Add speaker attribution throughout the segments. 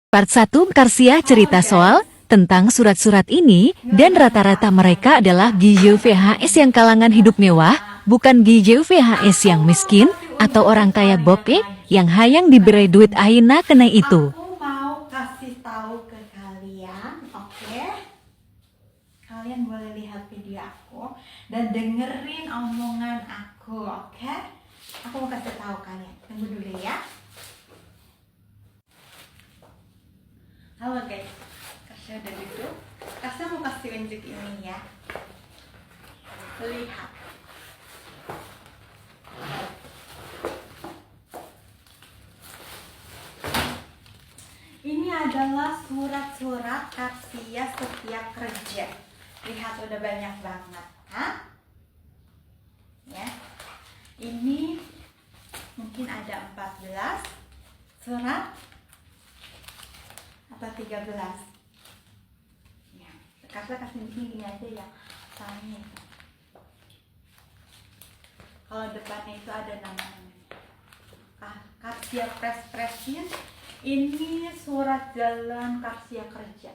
Speaker 1: Part 1 Karsia cerita soal tentang surat-surat ini dan rata-rata mereka adalah Gijeu VHS yang kalangan hidup mewah, bukan Gijeu VHS yang miskin atau orang kaya bokeh yang hayang diberi duit aina kena itu.
Speaker 2: Aku mau kasih tahu ke kalian, oke? Kalian boleh lihat video aku dan dengerin omongan aku, oke? Aku mau kasih tahu kalian. Tunggu dulu ya. Halo guys, Kasya udah duduk. Kasya mau kasih unjuk ini ya. Lihat. Ini adalah surat-surat Karsia setiap kerja. Lihat udah banyak banget, ha? Ya. Ini mungkin ada 14 surat atau 13. Ya, Karsia kasih gini aja ya. Soalnya itu. Kalau depannya itu ada namanya. Karsia Press-Pressnya. Ini surat jalan Karsia kerja.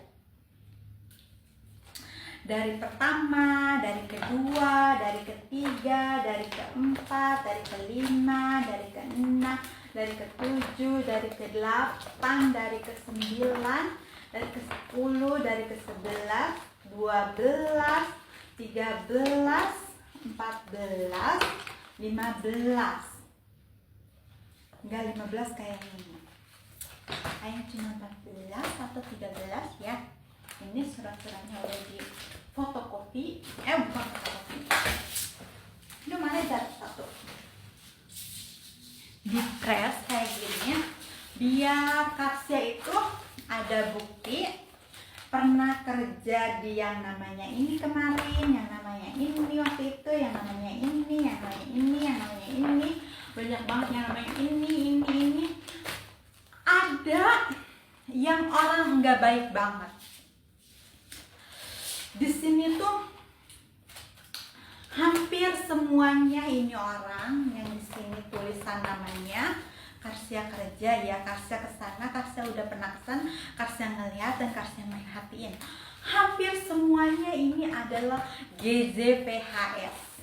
Speaker 2: Dari pertama, dari kedua, dari ketiga, dari keempat, dari kelima, dari keenam, dari ketujuh, dari kedelapan, dari kesembilan, dari kesepuluh, dari kesebelas, 12, 13, 14, 15. Enggak 15 kayaknya. Kayaknya cuma 14 atau 13 ya. Ini surat-suratnya udah di fotokopi. Bukan fotokopi. Ini mana satu? Di press kayak gini. Biar Karsia itu ada bukti pernah kerja di yang namanya ini kemarin, yang namanya ini waktu itu, yang namanya ini, yang namanya ini, yang namanya ini. Banyak banget yang namanya ini. Ada yang orang nggak baik banget. Di sini tuh hampir semuanya ini orang yang di sini tulisan namanya Karsia kerja ya. Karsia kesana, Karsia udah pernah kesan, Karsia ngeliat dan Karsia merhatiin. Hampir semuanya ini adalah GJVHS.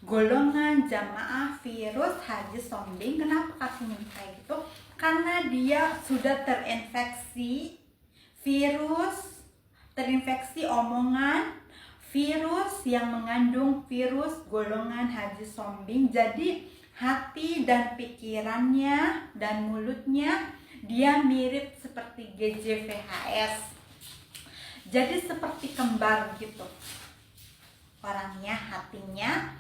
Speaker 2: Golongan jamaah virus haji sombing. Kenapa Karsia kayak gitu? Karena dia sudah terinfeksi virus, terinfeksi omongan virus yang mengandung virus golongan haji sombing. Jadi hati dan pikirannya dan mulutnya dia mirip seperti GJVHS. Jadi seperti kembar gitu. Orangnya, hatinya,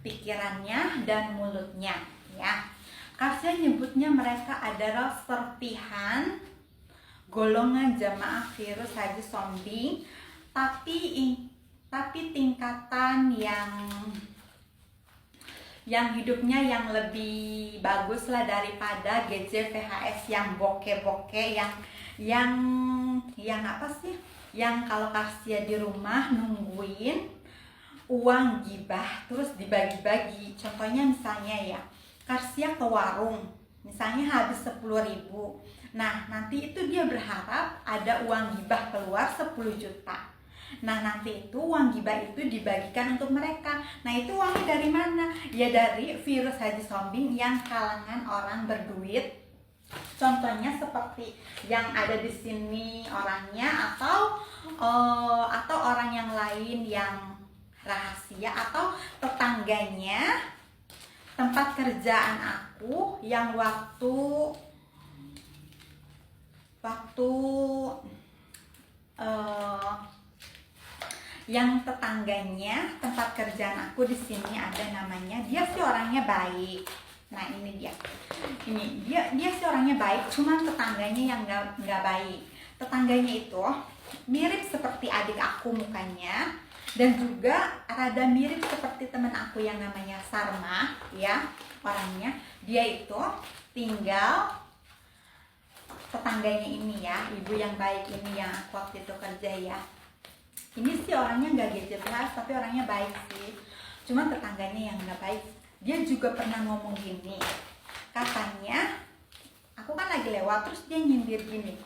Speaker 2: pikirannya dan mulutnya ya. Karsia nyebutnya mereka adalah serpihan golongan jamaah virus haji sombing, tapi tingkatan yang hidupnya yang lebih bagus lah daripada GJVHS yang bokeh-bokeh, yang apa sih? Yang kalau Karsia di rumah nungguin uang gibah terus dibagi-bagi. Contohnya misalnya ya, Karsia ke warung, misalnya habis 10.000. Nah, nanti itu dia berharap ada uang gibah keluar 10 juta. Nah, nanti itu uang gibah itu dibagikan untuk mereka. Nah, itu uangnya dari mana? Ya dari virus haji sombing yang kalangan orang berduit. Contohnya seperti yang ada di sini orangnya atau orang yang lain yang rahasia atau tetangganya tempat kerjaan aku yang waktu yang tetangganya tempat kerjaan aku di sini ada namanya, dia sih orangnya baik. Nah ini dia sih orangnya baik, cuman tetangganya yang nggak baik. Tetangganya itu mirip seperti adik aku mukanya, dan juga rada mirip seperti teman aku yang namanya Sarma ya orangnya. Dia itu tinggal tetangganya ini ya, ibu yang baik ini yang aku waktu itu kerja ya. Ini sih orangnya nggak GJVHS tapi orangnya baik sih, cuman tetangganya yang nggak baik. Dia juga pernah ngomong gini, katanya aku kan lagi lewat terus dia nyindir gini,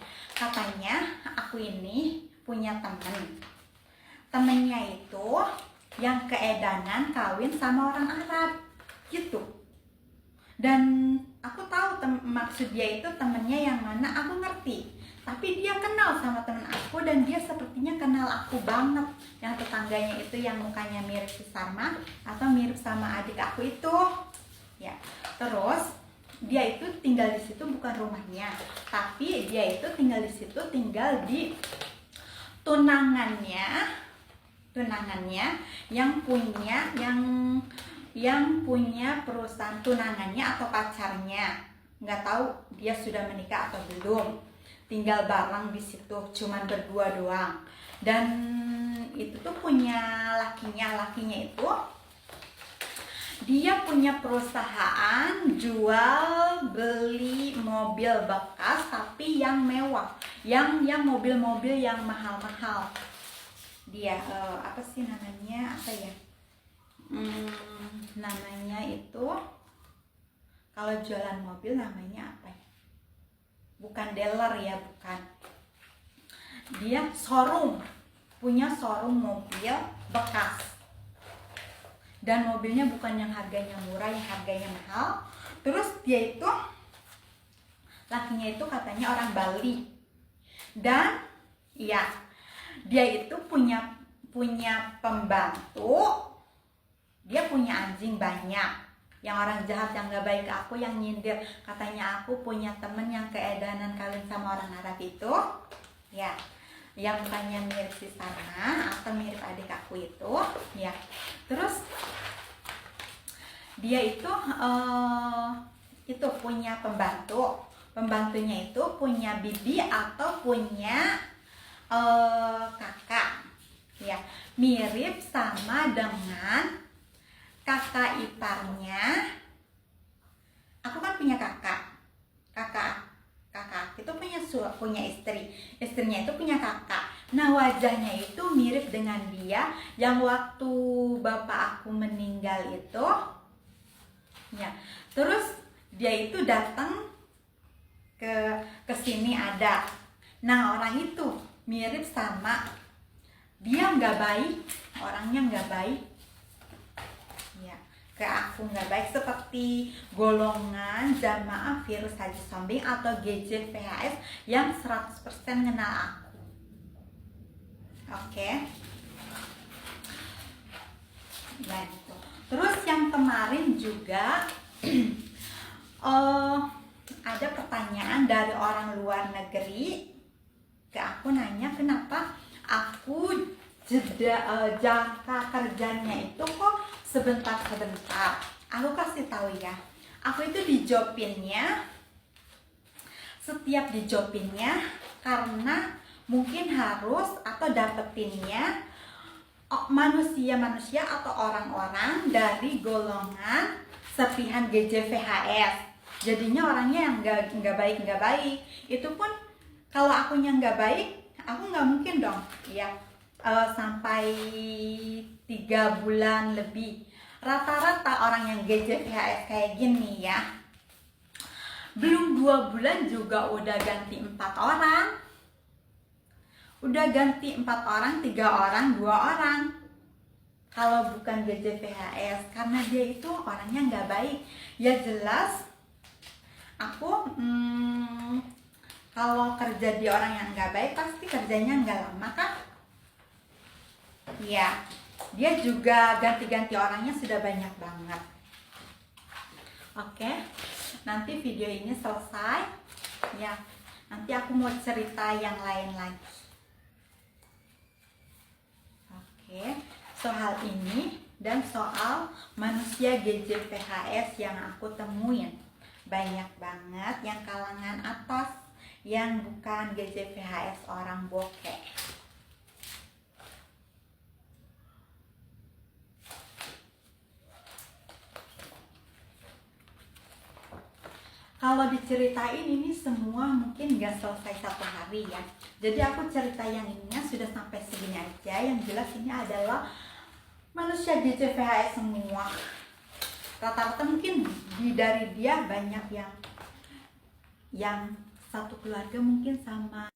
Speaker 2: katanya aku ini punya temennya itu yang keedanan kawin sama orang Arab gitu. Dan aku tahu maksud dia itu temennya yang mana, aku ngerti. Tapi dia kenal sama temen aku dan dia sepertinya kenal aku banget. Yang tetangganya itu yang mukanya mirip si Sarma atau mirip sama adik aku itu. Ya, terus dia itu tinggal di situ bukan rumahnya, tapi dia itu tinggal di situ, tinggal di tunangannya yang punya perusahaan, tunangannya atau pacarnya, nggak tahu dia sudah menikah atau belum, tinggal bareng di situ, cuman berdua doang. Dan itu tuh punya lakinya itu dia punya perusahaan jual beli mobil bekas tapi yang mewah, yang mobil-mobil yang mahal-mahal. Dia apa sih namanya, apa ya, namanya itu kalau jualan mobil namanya apa ya, bukan dealer ya, bukan, dia showroom, punya showroom mobil bekas. Dan mobilnya bukan yang harganya murah, yang harganya mahal. Terus dia itu, lakinya itu katanya orang Bali. Dan ya, dia itu punya pembantu. Dia punya anjing banyak. Yang orang jahat yang gak baik ke aku, yang nyindir. Katanya aku punya temen yang keedanan kawin sama orang Arab itu. Ya, yang mukanya mirip si Sarna atau mirip adik aku itu. Ya, terus dia itu punya pembantunya itu punya bibi atau punya kakak, ya, mirip sama dengan kakak iparnya. Aku kan punya kakak itu punya istrinya itu punya kakak. Nah, wajahnya itu mirip dengan dia yang waktu bapak aku meninggal itu. Ya, terus dia itu datang ke sini ada. Nah, orang itu mirip sama dia, nggak baik, orangnya nggak baik. Ya, ke aku nggak baik, seperti golongan jamaah virus Haji Sombing atau GJVHS yang 100% kenal aku. Oke. Nah, gitu. Terus yang kemarin juga ada pertanyaan dari orang luar negeri ke aku, nanya kenapa aku jangka kerjanya itu kok sebentar-sebentar. Aku kasih tahu ya, aku itu setiap dijobinnya karena mungkin harus atau dapetinnya manusia atau orang-orang dari golongan serpihan GJVHS. Jadinya orangnya yang nggak baik. Itu pun kalau akunya nggak baik, aku nggak mungkin dong ya sampai 3 bulan lebih. Rata-rata orang yang GJVHS kayak gini ya, belum 2 bulan juga udah ganti 4 orang. Udah ganti 4 orang, 3 orang, 2 orang. Kalau bukan GJVHS, karena dia itu orangnya nggak baik. Ya jelas, aku kalau kerja di orang yang nggak baik pasti kerjanya nggak lama kan? Ya, dia juga ganti-ganti orangnya sudah banyak banget. Oke, nanti video ini selesai. Ya, nanti aku mau cerita yang lain lagi. Soal ini dan soal manusia GJVHS yang aku temuin banyak banget, yang kalangan atas, yang bukan GJVHS orang bokeh. Kalau diceritain ini semua mungkin gak selesai 1 hari ya. Jadi aku cerita yang ininya sudah sampai segini aja. Yang jelas ini adalah manusia GJVHS semua. Rata-rata mungkin dari dia banyak yang satu keluarga mungkin sama